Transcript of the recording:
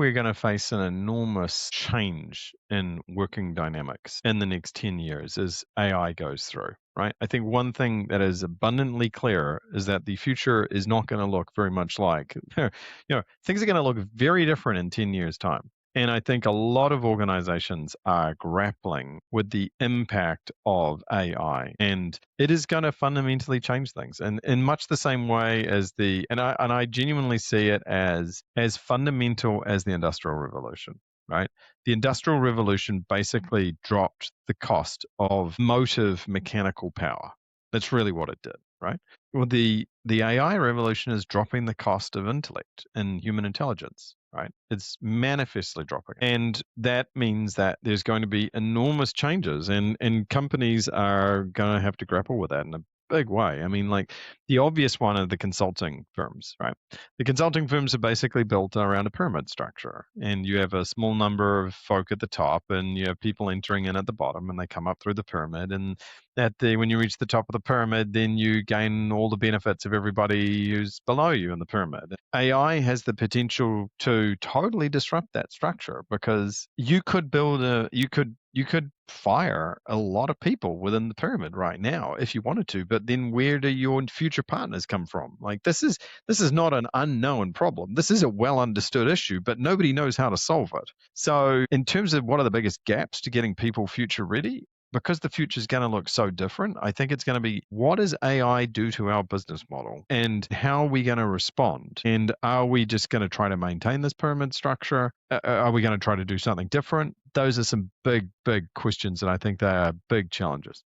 we're going to face an enormous change in working dynamics in the next 10 years as AI goes through, right? I think one thing that is abundantly clear is that the future is not going to look very much like, things are going to look very different in 10 years' time. And I think a lot of organizations are grappling with the impact of AI, and it is going to fundamentally change things. And in much the same way as I genuinely see it as fundamental as the Industrial Revolution, right? The Industrial Revolution basically dropped the cost of motive mechanical power. That's really what it did, right? Well, the AI revolution is dropping the cost of intellect and human intelligence, right? It's manifestly dropping. And that means that there's going to be enormous changes, and companies are going to have to grapple with that in a big way. I mean, like the obvious one are the consulting firms, right? The consulting firms are basically built around a pyramid structure, and you have a small number of folk at the top, and you have people entering in at the bottom, and they come up through the pyramid. And when you reach the top of the pyramid, then you gain all the benefits of everybody who's below you in the pyramid. AI has the potential to totally disrupt that structure, because you could fire a lot of people within the pyramid right now if you wanted to, but then where do your future partners come from? Like this is not an unknown problem. This is a well understood issue, but nobody knows how to solve it. So in terms of what are the biggest gaps to getting people future ready, because the future is going to look so different, I think it's going to be, what does AI do to our business model, and how are we going to respond? And are we just going to try to maintain this pyramid structure? Are we going to try to do something different? Those are some big, big questions, and I think they are big challenges.